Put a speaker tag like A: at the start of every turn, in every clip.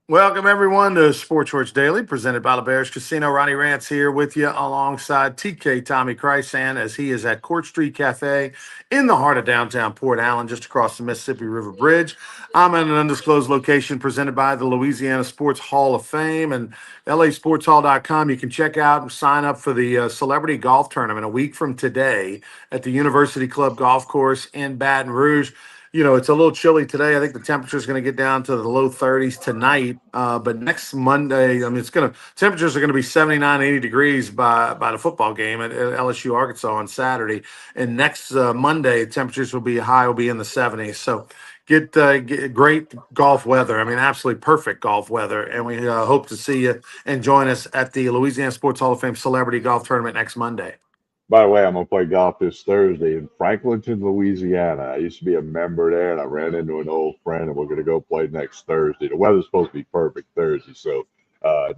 A: Welcome, everyone, to Sports Church Daily, presented by the Bears Casino. Ronnie Rantz here with you alongside TK Tommy Krysan as he is at Court Street Cafe in the heart of downtown Port Allen, just across the Mississippi River Bridge. I'm at an undisclosed location presented by the Louisiana Sports Hall of Fame and LASportsHall.com. You can check out and sign up for the Celebrity Golf Tournament a week from today at the University Club Golf Course in Baton Rouge. It's a little chilly today. I think the temperature is going to get down to the low 30s tonight. But next Monday, temperatures are going to be 79, 80 degrees by the football game at LSU Arkansas on Saturday. And next Monday, temperatures will be in the 70s. So get great golf weather. Absolutely perfect golf weather. And we hope to see you and join us at the Louisiana Sports Hall of Fame Celebrity Golf Tournament next Monday.
B: By the way, I'm going to play golf this Thursday in Franklinton, Louisiana. I used to be a member there, and I ran into an old friend, and we're going to go play next Thursday. The weather's supposed to be perfect Thursday, so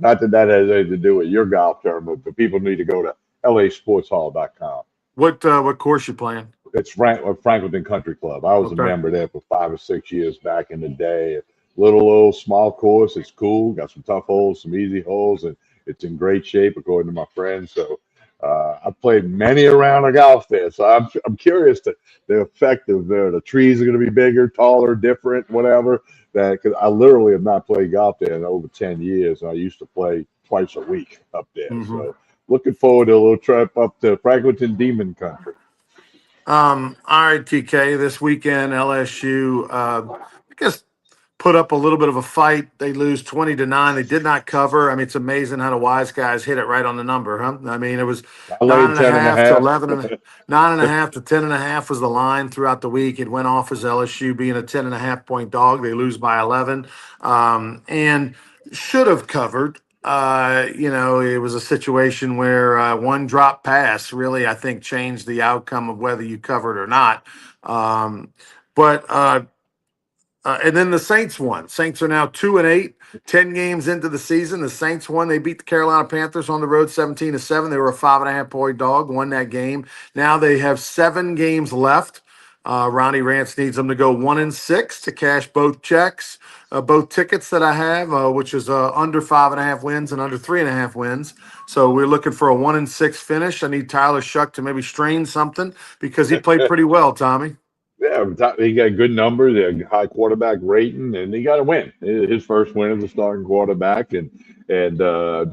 B: not that has anything to do with your golf tournament, but people need to go to LASportsHall.com.
A: What course you playing?
B: It's Franklinton Country Club. I was a member there for 5 or 6 years back in the day. Little old small course. It's cool. Got some tough holes, some easy holes, and it's in great shape according to my friends. So I've played many a round of golf there, so I'm curious the effect of the trees are going to be bigger, taller, different, whatever. Because I literally have not played golf there in over 10 years. And I used to play twice a week up there. Mm-hmm. So looking forward to a little trip up to Franklinton Demon Country.
A: All right, TK. This weekend, LSU, I guess, put up a little bit of a fight. They lose 20-9. They did not cover. It's amazing how the wise guys hit it right on the number, huh? It was 9.5 to 11, 9.5 to 10.5 was the line throughout the week. It went off as LSU being a 10.5 point dog. They lose by 11, and should have covered. It was a situation where one drop pass really, I think, changed the outcome of whether you covered or not. And then the Saints won. Saints are now 2-8, 10 games into the season. The Saints won. They beat the Carolina Panthers on the road 17-7. They were a 5.5 point dog, won that game. Now they have 7 games left. Ronnie Rantz needs them to go 1-6 to cash both checks, both tickets that I have, which is under 5.5 wins and under 3.5 wins. So we're looking for a 1-6 finish. I need Tyler Shuck to maybe strain something because he played pretty well, Tommy.
B: Yeah, he got good numbers, a high quarterback rating, and he got a win. His first win as a starting quarterback, and I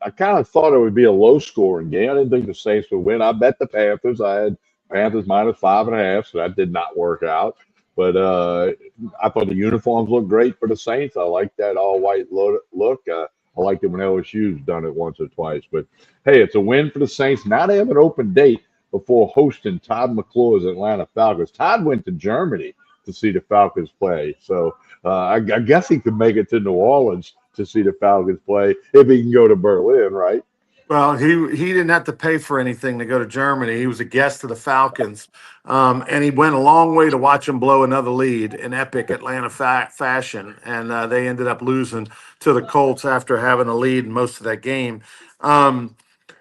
B: kind of thought it would be a low scoring game. I didn't think the Saints would win. I bet the Panthers. I had Panthers minus 5.5, so that did not work out. But I thought the uniforms looked great for the Saints. I like that all white look. I liked it when LSU's done it once or twice. But hey, it's a win for the Saints. Now they have an open date before hosting Todd McClure's Atlanta Falcons. Todd went to Germany to see the Falcons play. So I guess he could make it to New Orleans to see the Falcons play if he can go to Berlin, right?
A: Well, he didn't have to pay for anything to go to Germany. He was a guest of the Falcons, and he went a long way to watch them blow another lead in epic Atlanta fashion, and they ended up losing to the Colts after having a lead in most of that game.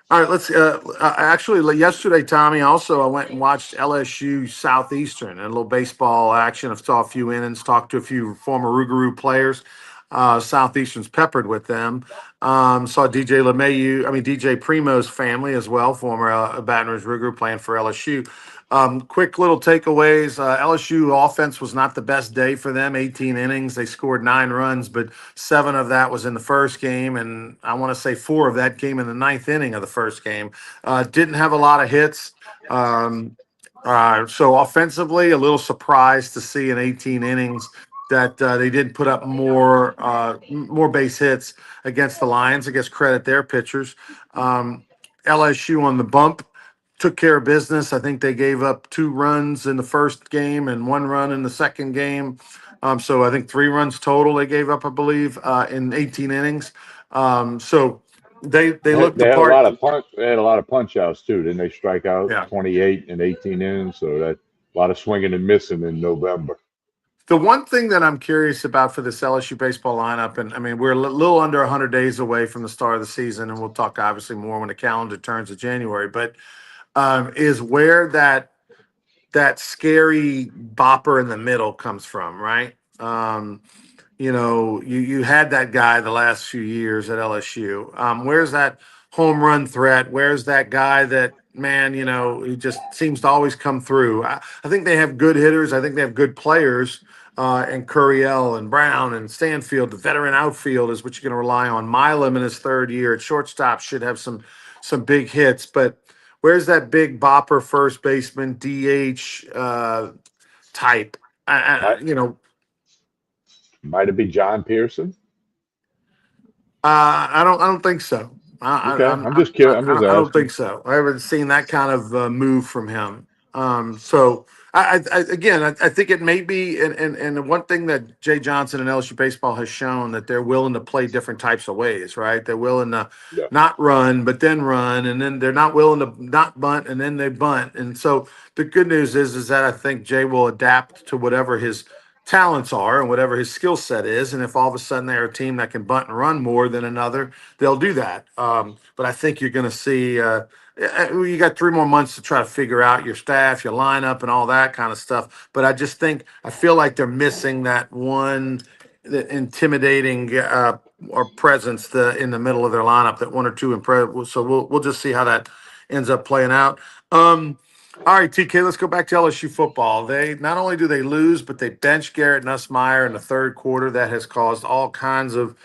A: All right, let's actually yesterday, Tommy, also I went and watched LSU Southeastern and a little baseball action. I saw a few innings, talked to a few former Rougarou players. Southeastern's peppered with them. Saw DJ Primo's family as well, former Baton Rouge Rougarou playing for LSU. Quick little takeaways. LSU offense was not the best day for them. 18 innings. They scored 9 runs, but 7 of that was in the first game. And I want to say 4 of that came in the 9th inning of the first game. Didn't have a lot of hits. So offensively, a little surprised to see in 18 innings that they didn't put up more base hits against the Lions. I guess credit their pitchers. LSU on the bump took care of business. I think they gave up 2 runs in the first game and 1 run in the second game. So I think 3 runs total they gave up, I believe, in 18 innings. So they looked the part.
B: They had a lot of punch outs too. Didn't they strike out 28 in 18 innings? So that a lot of swinging and missing in November.
A: The one thing that I'm curious about for this LSU baseball lineup, and we're a little under 100 days away from the start of the season, and we'll talk obviously more when the calendar turns to January, but is where that scary bopper in the middle comes from, right? You had that guy the last few years at LSU. Where's that home run threat? Where's that guy that, man, he just seems to always come through? I think they have good hitters. I think they have good players. And Curriell and Brown and Stanfield, the veteran outfield is what you're going to rely on. Milam in his third year at shortstop should have some big hits. But where's that big bopper first baseman DH type?
B: Might might it be John Pearson?
A: I don't think so.
B: Okay, I'm just curious. I'm just
A: I don't think
B: asking.
A: so. I haven't seen that kind of move from him. So again, I think it may be, and the one thing that Jay Johnson and LSU baseball has shown that they're willing to play different types of ways, right? They're willing to
B: Yeah,
A: not run, but then run, and then they're not willing to not bunt, and then they bunt. And so the good news is that I think Jay will adapt to whatever his talents are and whatever his skill set is. And if all of a sudden they're a team that can bunt and run more than another, they'll do that. But I think you're going to see you got 3 more months to try to figure out your staff, your lineup, and all that kind of stuff. But I feel like they're missing that one, the intimidating or presence in the middle of their lineup, that one or two So we'll just see how that ends up playing out. All right, TK, let's go back to LSU football. They not only do they lose, but they bench Garrett Nussmeier in the third quarter. That has caused all kinds of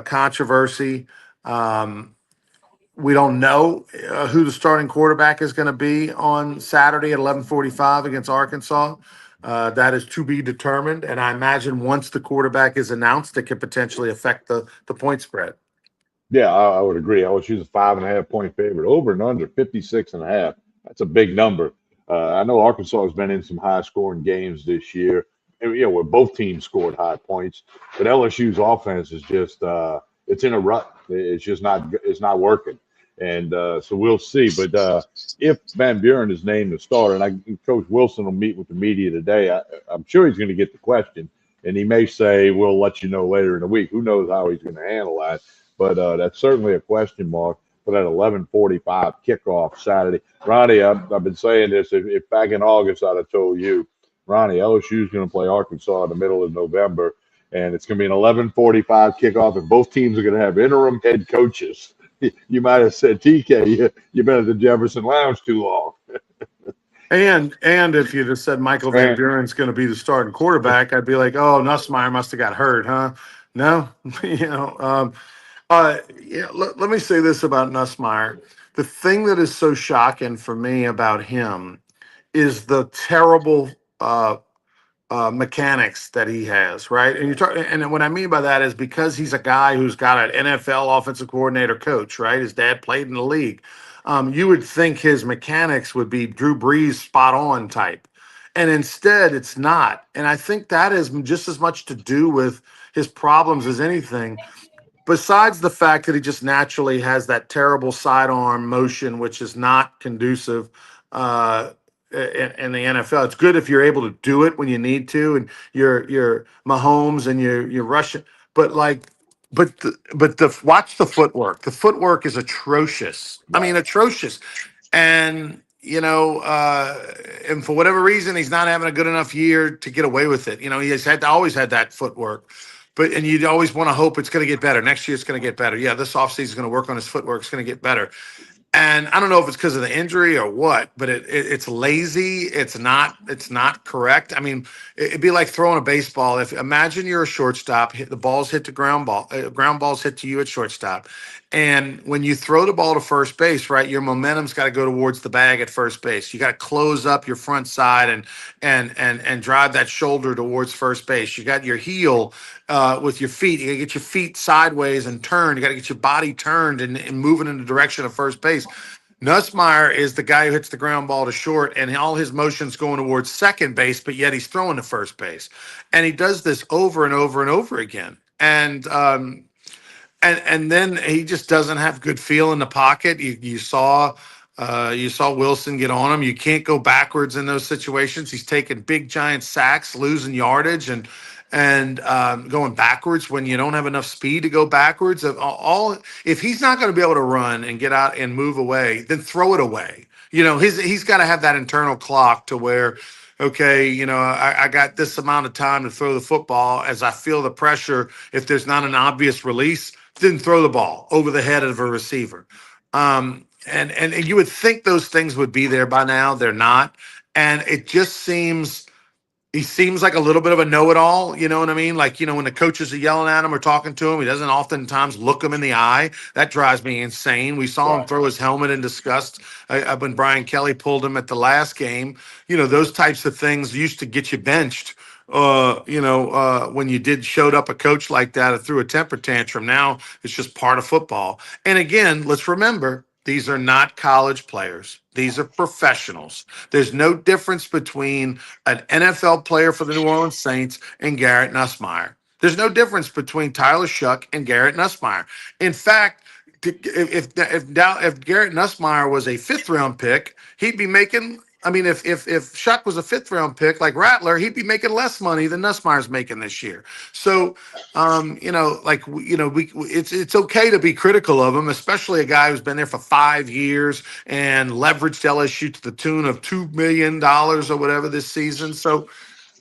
A: controversy. We don't know who the starting quarterback is going to be on Saturday at 11:45 against Arkansas. That is to be determined, and I imagine once the quarterback is announced, it could potentially affect the point spread.
B: yeah, I would agree. I would choose a 5.5 point favorite over and under 56.5. That's a big number. I know Arkansas has been in some high scoring games this year, and where both teams scored high points, but LSU's offense is just it's in a rut. It's not working, and so we'll see. But if Van Buren is named the starter, and Coach Wilson will meet with the media today, I'm sure he's going to get the question, and he may say we'll let you know later in the week. Who knows how he's going to handle that? But that's certainly a question mark for that 11:45 kickoff Saturday. Ronnie, I've been saying this. If back in August I'd have told you, Ronnie, LSU is going to play Arkansas in the middle of November, and it's going to be an 11:45 kickoff, and both teams are going to have interim head coaches. You might have said, TK, you've been at the Jefferson Lounge too long.
A: And if you just said Michael Van
B: And
A: Buren's going to be the starting quarterback, I'd be like, oh, Nussmeier must have got hurt, huh? No, you know. Yeah. Let me say this about Nussmeier. The thing that is so shocking for me about him is the terrible mechanics that he has, right? And and what I mean by that is because he's a guy who's got an NFL offensive coordinator coach, right? His dad played in the league. You would think his mechanics would be Drew Brees spot on type, and instead it's not. And I think that is just as much to do with his problems as anything. Besides the fact that he just naturally has that terrible sidearm motion, which is not conducive in the NFL. It's good if you're able to do it when you need to, and you're Mahomes and you're Russian. But like, but watch the footwork. The footwork is atrocious. I mean,
B: right,
A: atrocious. And and for whatever reason, he's not having a good enough year to get away with it. He has always had that footwork. And you'd always want to hope it's going to get better. Next year, it's going to get better. Yeah, this offseason is going to work on his footwork. It's going to get better. And I don't know if it's because of the injury or what, but it's lazy. It's not correct. I mean, it'd be like throwing a baseball. If imagine you're a shortstop, the balls hit the ground balls hit to you at shortstop, and when you throw the ball to first base, right, your momentum's got to go towards the bag at first base. You got to close up your front side and drive that shoulder towards first base. You got your heel with your feet. You got to get your feet sideways and turn. You got to get your body turned and moving in the direction of first base. Nussmeier is the guy who hits the ground ball to short, and all his motion's going towards second base, but yet he's throwing to first base, and he does this over and over and over again. And then he just doesn't have good feel in the pocket. You saw Wilson get on him. You can't go backwards in those situations. He's taking big giant sacks, losing yardage, and going backwards when you don't have enough speed to go backwards. If he's not going to be able to run and get out and move away, then throw it away. He's got to have that internal clock to where Okay, I got this amount of time to throw the football. As I feel the pressure, if there's not an obvious release, then throw the ball over the head of a receiver. And you would think those things would be there by now. They're not. And it just seems he seems like a little bit of a know-it-all, you know what I mean? Like, when the coaches are yelling at him or talking to him, he doesn't oftentimes look him in the eye. That drives me insane. We saw him
B: Right.
A: throw his helmet in disgust when Brian Kelly pulled him at the last game. Those types of things used to get you benched. When you showed up a coach like that or threw a temper tantrum. Now it's just part of football. And again, let's remember, these are not college players. These are professionals. There's no difference between an NFL player for the New Orleans Saints and Garrett Nussmeier. There's no difference between Tyler Shuck and Garrett Nussmeier. In fact, if Garrett Nussmeier was a fifth round pick, he'd be making. I mean, if Shuck was a fifth round pick like Rattler, he'd be making less money than Nussmeier's making this year. So, it's okay to be critical of him, especially a guy who's been there for 5 years and leveraged LSU to the tune of $2 million or whatever this season. So,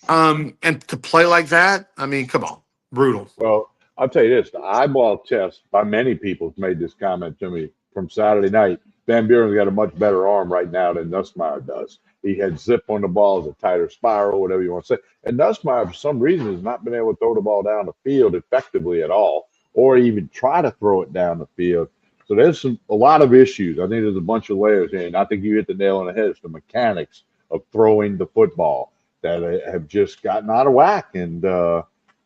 A: and to play like that, I mean, come on, brutal.
B: Well, I'll tell you this: the eyeball test by many people have made this comment to me from Saturday night. Van Buren's got a much better arm right now than Nussmeier does. He had zip on the ball, as a tighter spiral, whatever you want to say. And Nussmeier, for some reason, has not been able to throw the ball down the field effectively at all, or even try to throw it down the field. So there's a lot of issues. I think there's a bunch of layers here, and I think you hit the nail on the head. It's the mechanics of throwing the football that have just gotten out of whack. I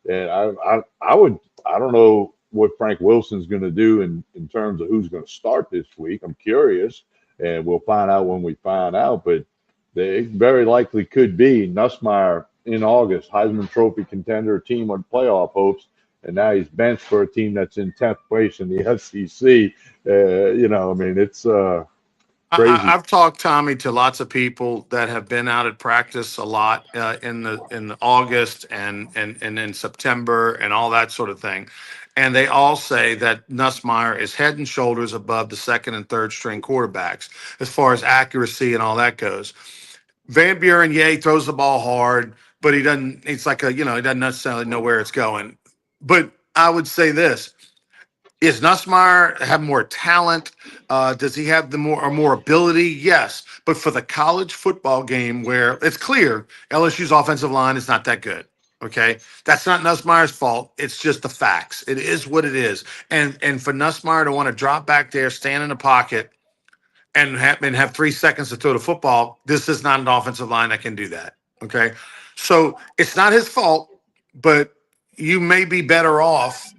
B: don't know what Frank Wilson's going to do in terms of who's going to start this week. I'm curious, and we'll find out when we find out. But they very likely could be Nussmeier in August, Heisman Trophy contender, team on playoff hopes, and now he's benched for a team that's in 10th place in the SEC. It's crazy.
A: I've talked, Tommy, to lots of people that have been out at practice a lot in the August and in September and all that sort of thing, and they all say that Nussmeier is head and shoulders above the second and third string quarterbacks as far as accuracy and all that goes. Van Buren, he throws the ball hard, but he doesn't. It's like he doesn't necessarily know where it's going. But I would say this. Is Nussmeier have more talent? Does he have the more ability? Yes, but for the college football game, where it's clear LSU's offensive line is not that good. Okay, that's not Nussmeier's fault. It's just the facts. It is what it is. And for Nussmeier to want to drop back there, stand in the pocket, and have 3 seconds to throw the football, this is not an offensive line that can do that. Okay, so it's not his fault, but you may be better off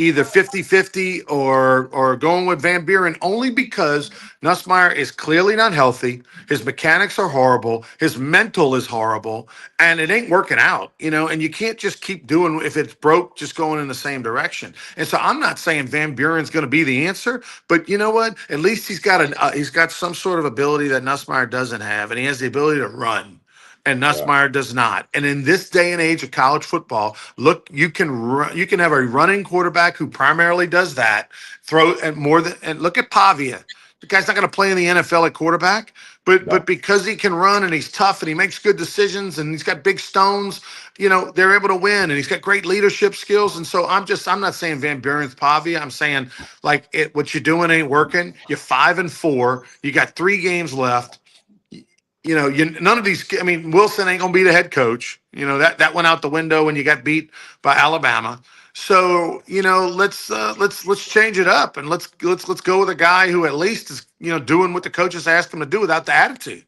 A: either 50-50 or going with Van Buren only because Nussmeier is clearly not healthy. His mechanics are horrible. His mental is horrible. And it ain't working out, and you can't just keep doing, if it's broke, just going in the same direction. And so I'm not saying Van Buren's going to be the answer, but you know what? At least he's got some sort of ability that Nussmeier doesn't have, and he has the ability to run. And Nussmeier does not. And in this day and age of college football, look, you can have a running quarterback who primarily does that. And look at Pavia. The guy's not going to play in the NFL at quarterback, but because he can run and he's tough and he makes good decisions and he's got big stones, they're able to win, and he's got great leadership skills. And so I'm not saying Van Buren's Pavia. I'm saying what you're doing ain't working. You're 5-4. You got 3 games left. None of these. I mean, Wilson ain't gonna be the head coach. That went out the window when you got beat by Alabama. So let's change it up and let's go with a guy who at least is doing what the coaches asked him to do without the attitude.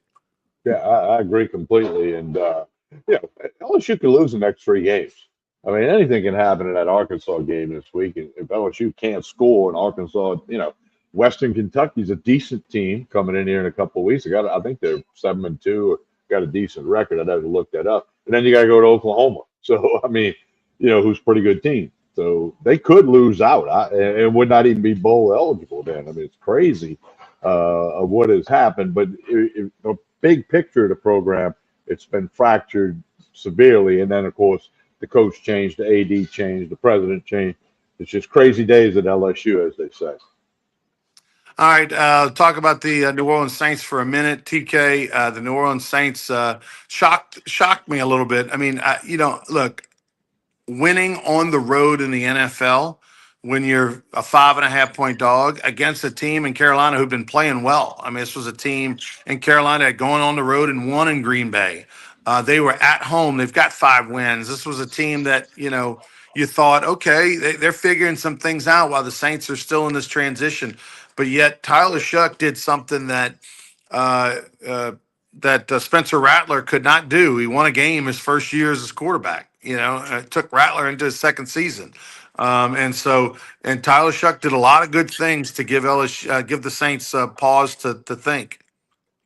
B: Yeah, I agree completely. And LSU could lose the next 3 games. I mean, anything can happen in that Arkansas game this week. And if LSU can't score in Arkansas, Western Kentucky's a decent team coming in here in a couple of weeks. I think they're 7-2, got a decent record. I'd have to look that up. And then you got to go to Oklahoma. So, I mean, who's a pretty good team. So they could lose out and would not even be bowl eligible then. I mean, it's crazy of what has happened. But the big picture of the program, it's been fractured severely. And then, of course, the coach changed, the AD changed, the president changed. It's just crazy days at LSU, as they say.
A: All right, talk about the New Orleans Saints for a minute. TK, the New Orleans Saints shocked me a little bit. I mean, look, winning on the road in the NFL when you're a 5.5 point dog against a team in Carolina who've been playing well. I mean, this was a team in Carolina that going on the road and won in Green Bay. They were at home. They've got 5 wins. This was a team that, you thought, okay, they're figuring some things out while the Saints are still in this transition. But yet Tyler Shuck did something uh, uh, that Spencer Rattler could not do. He won a game his first year as his quarterback. It took Rattler into his second season. And Tyler Shuck did a lot of good things to give give the Saints pause to think.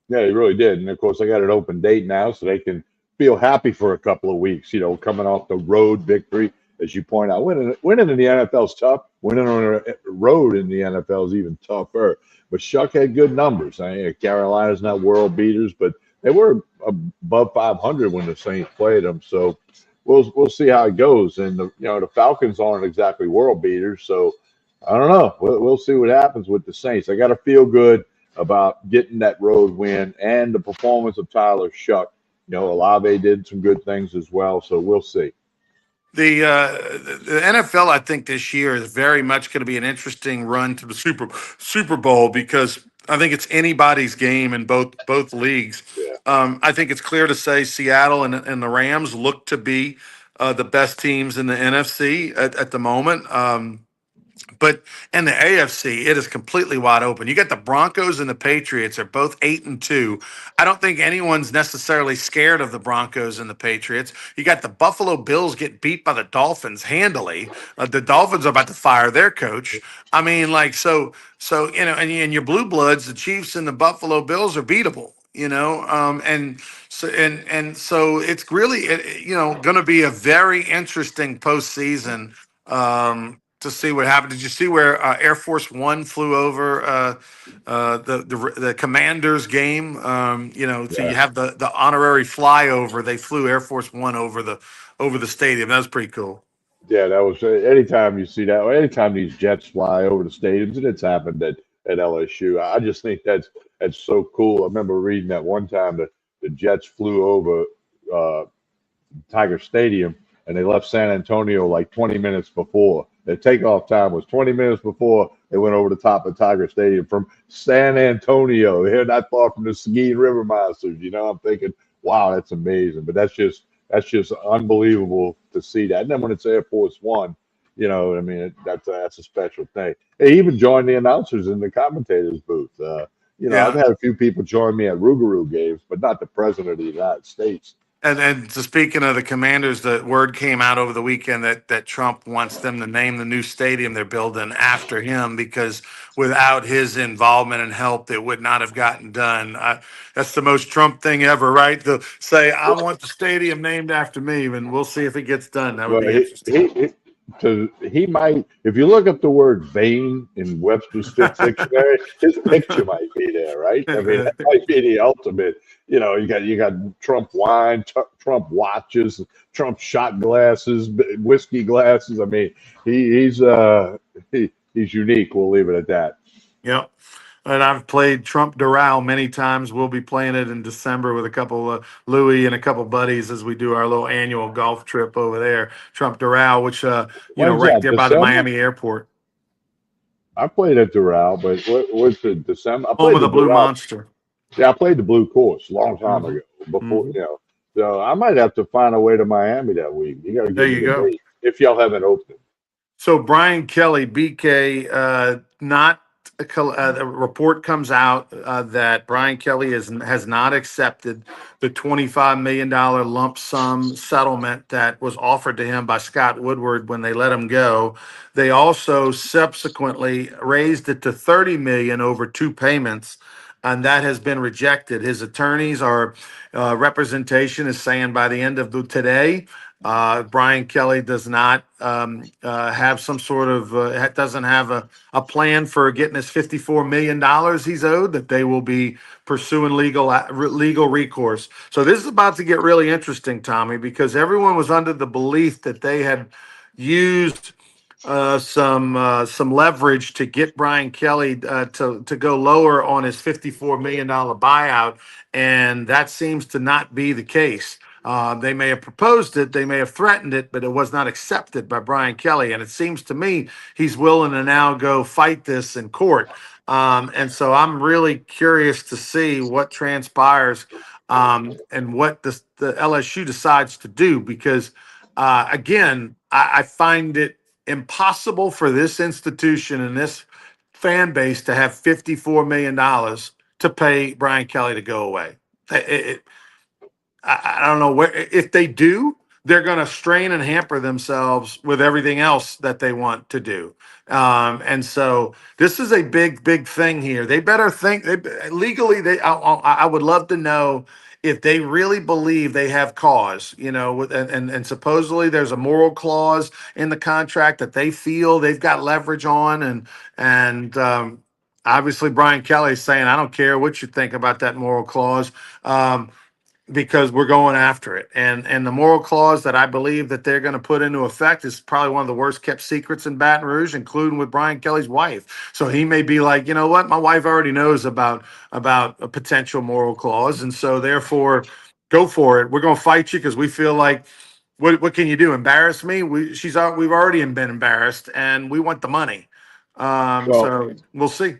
B: Yeah, he really did. And of course, they got an open date now, so they can feel happy for a couple of weeks. Coming off the road victory, as you point out, winning in the NFL is tough. Winning on a road in the NFL is even tougher. But Shuck had good numbers. I mean, Carolina's not world beaters, but they were above 500 when the Saints played them. So we'll see how it goes. And the Falcons aren't exactly world beaters, so I don't know. We'll see what happens with the Saints. I got to feel good about getting that road win and the performance of Tyler Shuck. Olave did some good things as well, so we'll see.
A: The NFL, I think this year is very much going to be an interesting run to the Super Bowl because I think it's anybody's game in both leagues.
B: Yeah.
A: I think it's clear to say Seattle and the Rams look to be the best teams in the NFC at the moment. But in the AFC, it is completely wide open. You got the Broncos and the Patriots are both 8-2. I don't think anyone's necessarily scared of the Broncos and the Patriots. You got the Buffalo Bills get beat by the Dolphins handily. The Dolphins are about to fire their coach. I mean, and your blue bloods, the Chiefs and the Buffalo Bills are beatable. And so it's really going to be a very interesting postseason. To see what happened. Did you see where Air Force One flew over the Commanders game? So you
B: Yeah.
A: have the honorary flyover. They flew Air Force One over the stadium. That was pretty cool.
B: Yeah, that was anytime you see that, or anytime these jets fly over the stadiums, and it's happened at LSU. I just think that's so cool. I remember reading that one time that the Jets flew over uh, Tiger Stadium, and they left San Antonio like 20 minutes before. Their takeoff time was 20 minutes before they went over the top of Tiger Stadium from San Antonio. They're not far from the Seguin River Masters. I'm thinking, wow, that's amazing. But that's just unbelievable to see that. And then when it's Air Force One, I mean, that's a special thing. They even joined the announcers in the commentators booth. I've
A: Yeah.
B: had a few people join me at Rougarou games, but not the president of the United States.
A: And so speaking of the Commanders, the word came out over the weekend that Trump wants them to name the new stadium they're building after him because without his involvement and help, it would not have gotten done. That's the most Trump thing ever, right? To say, I want the stadium named after me, and we'll see if it gets done. That would
B: Well,
A: be interesting.
B: he might, if you look up the word vein in Webster's Fifth Dictionary, his picture might be there, right? I mean, that might be the ultimate. You got Trump wine, Trump watches, Trump shot glasses, whiskey glasses. I mean, he's unique. We'll leave it at that.
A: Yep. And I've played Trump Doral many times. We'll be playing it in December with a couple of Louis and a couple buddies as we do our little annual golf trip over there. Trump Doral, which
B: When's
A: right
B: that?
A: there by the
B: December?
A: Miami airport,
B: I played at Doral, but what's the December? I
A: home
B: played
A: of
B: the
A: the Blue
B: Doral.
A: Monster.
B: Yeah, I played the blue course a long time
A: Hmm.
B: ago. Before,
A: Hmm.
B: so I might have to find a way to Miami that week. You got to
A: There
B: give me
A: you
B: the
A: go.
B: date if y'all haven't opened.
A: So Brian Kelly, BK, not a report comes out that Brian Kelly has not accepted the $25 million lump sum settlement that was offered to him by Scott Woodward when they let him go. They also subsequently raised it to 30 million over 2 payments. And that has been rejected. His attorneys are representation is saying by the end of today, Brian Kelly does not have some sort of doesn't have a plan for getting his $54 million he's owed. That they will be pursuing legal recourse. So this is about to get really interesting, Tommy, because everyone was under the belief that they had used some leverage to get Brian Kelly to go lower on his $54 million buyout, and that seems to not be the case. They may have proposed it, they may have threatened it, but it was not accepted by Brian Kelly. And it seems to me he's willing to now go fight this in court. And so I'm really curious to see what transpires and what the LSU decides to do because, again, I find it impossible for this institution and this fan base to have $54 million to pay Brian Kelly to go away. I don't know where if they do, they're going to strain and hamper themselves with everything else that they want to do. And so this is a big thing here. They better think legally. I would love to know if they really believe they have cause, and supposedly there's a moral clause in the contract that they feel they've got leverage on, and obviously Brian Kelly's saying, I don't care what you think about that moral clause. Because we're going after it. And the moral clause that I believe that they're going to put into effect is probably one of the worst kept secrets in Baton Rouge, including with Brian Kelly's wife. So he may be like, you know what, my wife already knows about a potential moral clause, and so therefore, go for it. We're going to fight you because we feel like, what can you do? Embarrass me? We've already been embarrassed, and we want the money.
B: Well,
A: So we'll see.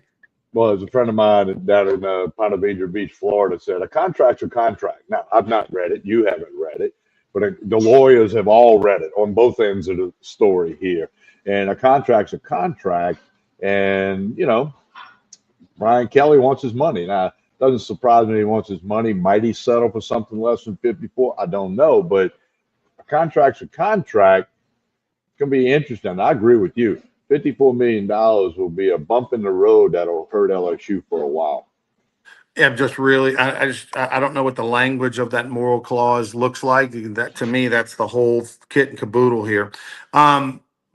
B: well, as a friend of mine down in Ponte Vedra Beach, Florida, said a contract's a contract. Now, I've not read it. You haven't read it, but the lawyers have all read it on both ends of the story here. And a contract's a contract. And, Brian Kelly wants his money. Now, it doesn't surprise me he wants his money. Might he settle for something less than 54? I don't know. But a contract's a contract. It's going to be interesting. I agree with you. $54 million will be a bump in the road that'll hurt LSU for a while.
A: Yeah, just really, I don't know what the language of that moral clause looks like. That to me, that's the whole kit and caboodle here.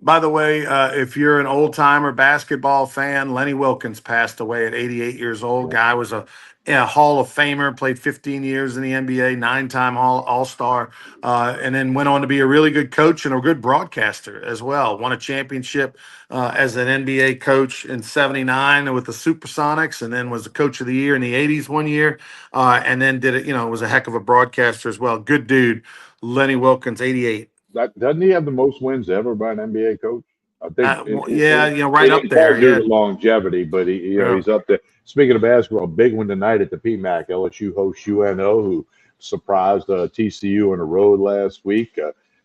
A: By the way, if you're an old timer basketball fan, Lenny Wilkens passed away at 88 years old. Guy was a Hall of Famer, played 15 years in the NBA, 9-time All-Star, and then went on to be a really good coach and a good broadcaster as well. Won a championship as an NBA coach in '79 with the Supersonics, and then was the coach of the year in the '80s one year, and then did it. Was a heck of a broadcaster as well. Good dude, Lenny Wilkens, 88.
B: Doesn't he have the most wins ever by an NBA coach? I think
A: Yeah, right up
B: in
A: there.
B: part due
A: Yeah.
B: to longevity, but he's up there. Speaking of basketball, big one tonight at the PMAC. LSU hosts UNO, who surprised TCU on the road last week.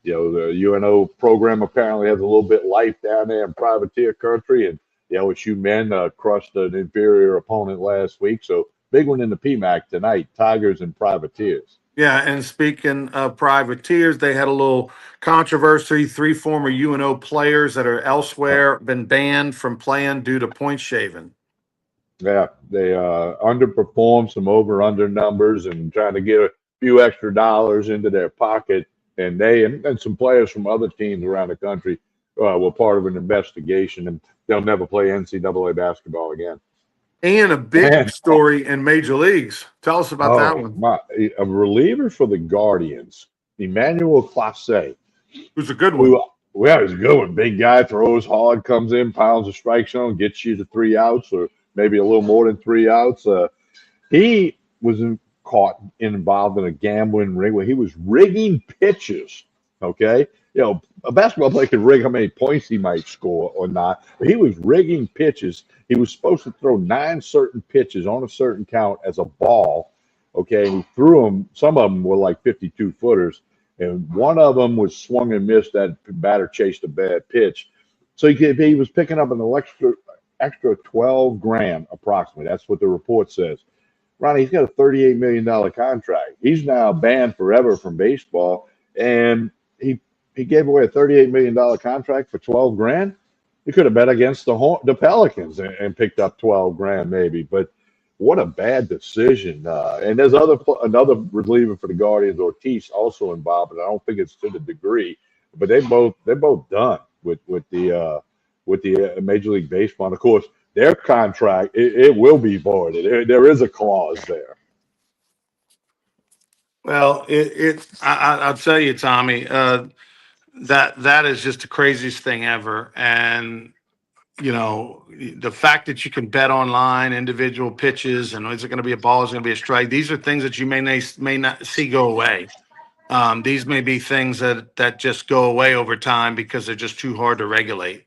B: The UNO program apparently has a little bit life down there in privateer country, and the LSU men crushed an inferior opponent last week. So big one in the PMAC tonight, Tigers and Privateers.
A: Yeah, and speaking of privateers, they had a little controversy. 3 former UNO players that are elsewhere been banned from playing due to point shaving.
B: Yeah, they underperformed some over-under numbers and trying to get a few extra dollars into their pocket. And they and some players from other teams around the country were part of an investigation, and they'll never play NCAA basketball again.
A: And a big story in major leagues. Tell us about that one.
B: A reliever for the Guardians, Emmanuel Clase.
A: Who's a good one.
B: Well, he's a good one. Big guy, throws hard, comes in, pounds a strike zone, gets you to 3 outs or maybe a little more than 3 outs. He was caught involved in a gambling ring where he was rigging pitches. Okay. A basketball player can rig how many points he might score or not, but he was rigging pitches. He was supposed to throw 9 certain pitches on a certain count as a ball. Okay. And he threw them. Some of them were like 52 footers. And one of them was swung and missed. That batter chased a bad pitch. So he was picking up an extra 12 grand approximately. That's what the report says. Ronnie, he's got a $38 million contract. He's now banned forever from baseball. And he gave away a $38 million contract for 12 grand. He could have bet against the Pelicans and picked up 12 grand maybe. But what a bad decision. And there's another reliever for the Guardians, Ortiz, also involved, but I don't think it's to the degree. But they're both done with the Major League Baseball. And of course, their contract it will be voided. There is a clause there.
A: Well, I'll tell you, Tommy. that is just the craziest thing ever. And the fact that you can bet online, individual pitches, and is it going to be a ball, is it going to be a strike? These are things that you may not see go away. These may be things that just go away over time because they're just too hard to regulate.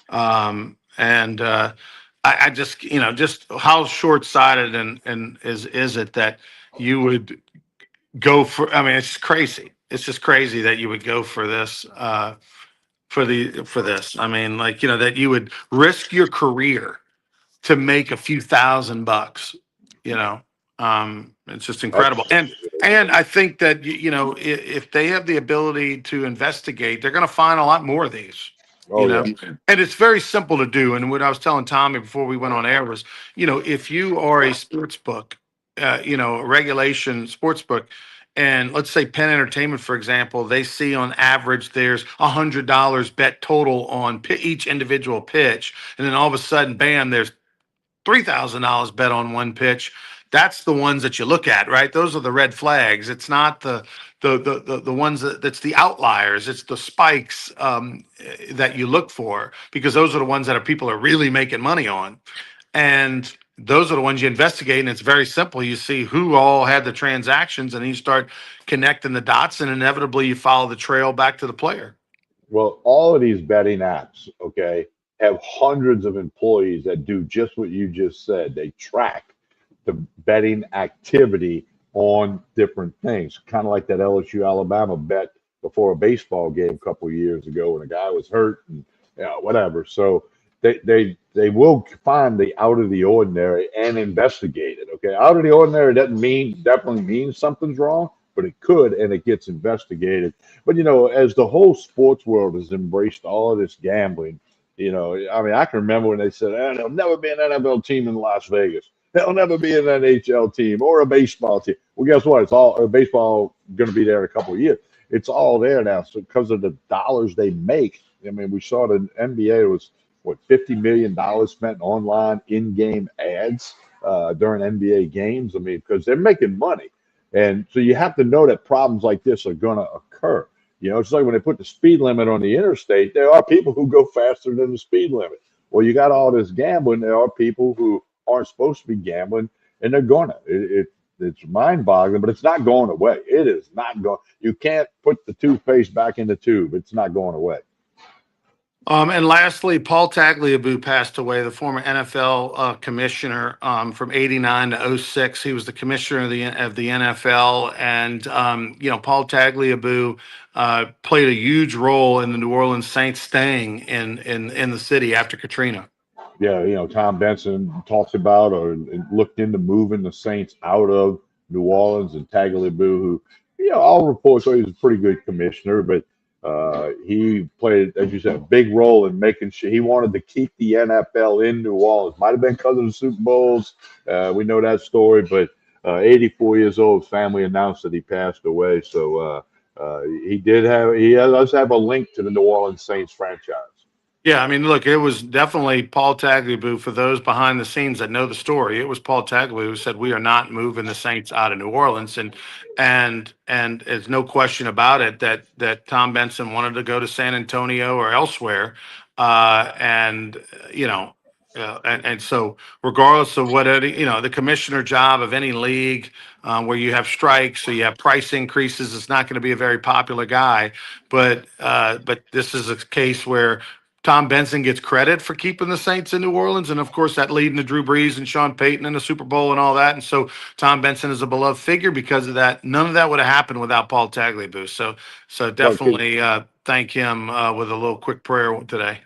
A: And I just just how short sighted and is it that you would go for? I mean, it's crazy. It's just crazy that you would go for this. For this. I mean, like, that you would risk your career to make a few $1,000, you know. It's just incredible.
B: That's
A: And I think that if they have the ability to investigate, they're going to find a lot more of these. You
B: oh
A: know,
B: yeah.
A: and it's very simple to do. And what I was telling Tommy before we went on air was, if you are a sports book, a regulation sports book, and let's say Penn Entertainment, for example, they see on average there's $100 bet total on each individual pitch, and then all of a sudden, bam, there's $3,000 bet on one pitch. That's the ones that you look at, right? Those are the red flags. It's not the ones that's the outliers. It's the spikes that you look for, because those are the ones that people are really making money on. And those are the ones you investigate, and it's very simple. You see who all had the transactions, and you start connecting the dots, and inevitably you follow the trail back to the player.
B: Well, all of these betting apps, okay, have hundreds of employees that do just what you just said. They track the betting activity on different things, kind of like that LSU Alabama bet before a baseball game a couple of years ago when a guy was hurt and whatever. So they will find the out of the ordinary and investigate it. Okay, out of the ordinary doesn't mean definitely means something's wrong, but it could, and it gets investigated. But as the whole sports world has embraced all of this gambling, I mean, I can remember when they said, there'll never be an NFL team in Las Vegas. There'll never be an NHL team or a baseball team. Well, guess what? It's all baseball going to be there in a couple of years. It's all there now. So because of the dollars they make, I mean, we saw the NBA was what $50 million spent online in-game ads during NBA games. I mean, because they're making money. And so you have to know that problems like this are going to occur. It's like when they put the speed limit on the interstate, there are people who go faster than the speed limit. Well, you got all this gambling. There are people who aren't supposed to be gambling, and they're going to. It's mind-boggling, but it's not going away. It is not going. You can't put the toothpaste back in the tube. It's not going away.
A: And lastly, Paul Tagliabue passed away, the former NFL commissioner from '89 to '06. He was the commissioner of the NFL, and Paul Tagliabue played a huge role in the New Orleans Saints staying in the city after Katrina.
B: Yeah, Tom Benson talked about or looked into moving the Saints out of New Orleans, and Tagliabue, who, all reports say he's a pretty good commissioner, but he played, as you said, a big role in making sure he wanted to keep the NFL in New Orleans. Might have been because of the Super Bowls. We know that story, but 84 years old, his family announced that he passed away. So he does have a link to the New Orleans Saints franchise.
A: Yeah, I mean, look, it was definitely Paul Tagliabue. For those behind the scenes that know the story, it was Paul Tagliabue who said, "We are not moving the Saints out of New Orleans," and there's no question about it that Tom Benson wanted to go to San Antonio or elsewhere, and and so regardless of what the commissioner job of any league where you have strikes or you have price increases, it's not going to be a very popular guy, but this is a case where Tom Benson gets credit for keeping the Saints in New Orleans, and of course that leading to Drew Brees and Sean Payton and the Super Bowl and all that. And so Tom Benson is a beloved figure because of that. None of that would have happened without Paul Tagliabue. So definitely thank him with a little quick prayer today.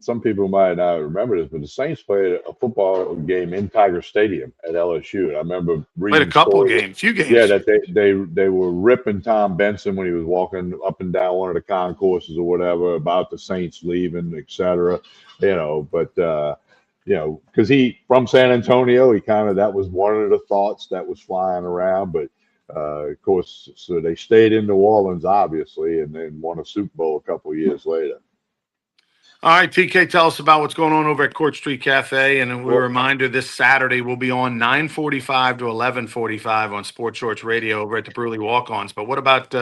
B: Some people might not remember this, but the Saints played a football game in Tiger Stadium at LSU. And I remember reading
A: few games.
B: Yeah, that they were ripping Tom Benson when he was walking up and down one of the concourses or whatever about the Saints leaving, et cetera. But because he from San Antonio, that was one of the thoughts that was flying around. But of course, so they stayed in New Orleans, obviously, and then won a Super Bowl a couple of years later.
A: All right, TK, tell us about what's going on over at Court Street Cafe. And a reminder, this Saturday we'll be on 9:45 to 11:45 on Sports Shorts Radio over at the Bruley Walk-Ons. But what about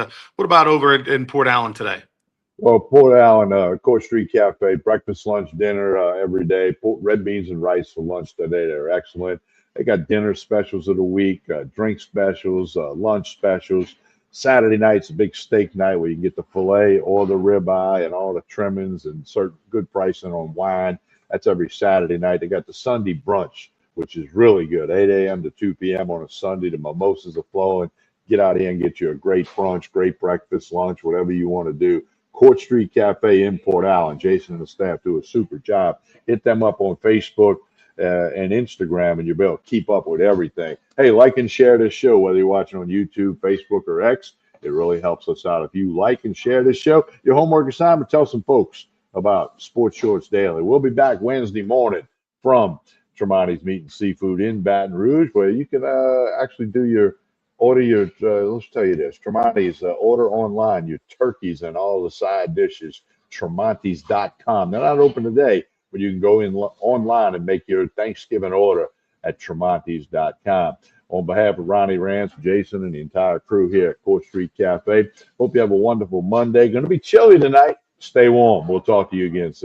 A: over in Port Allen today?
B: Well, Port Allen, Court Street Cafe, breakfast, lunch, dinner every day. Red beans and rice for lunch today. They're excellent. They got dinner specials of the week, drink specials, lunch specials. Saturday night's a big steak night where you can get the filet or the ribeye and all the trimmings and certain good pricing on wine. That's every Saturday night. They got the Sunday brunch, which is really good, 8 a.m. to 2 p.m. on a Sunday. The mimosas are flowing. Get out here and get you a great brunch, great breakfast, lunch, whatever you want to do. Court Street Cafe in Port Allen. Jason and the staff do a super job. Hit them up on Facebook and Instagram, and you'll be able to keep up with everything. Hey, like and share this show, whether you're watching on YouTube, Facebook, or X. It really helps us out. If you like and share this show, your homework assignment, tell some folks about Sports Shorts Daily. We'll be back Wednesday morning from Tremonti's Meat and Seafood in Baton Rouge, where you can actually do your let's tell you this, Tremonti's, order online your turkeys and all the side dishes, tremontis.com. They're not open today, but you can go in online and make your Thanksgiving order at tremontis.com. On behalf of Ronnie Rantz, Jason, and the entire crew here at Court Street Cafe, hope you have a wonderful Monday. Going to be chilly tonight. Stay warm. We'll talk to you again soon.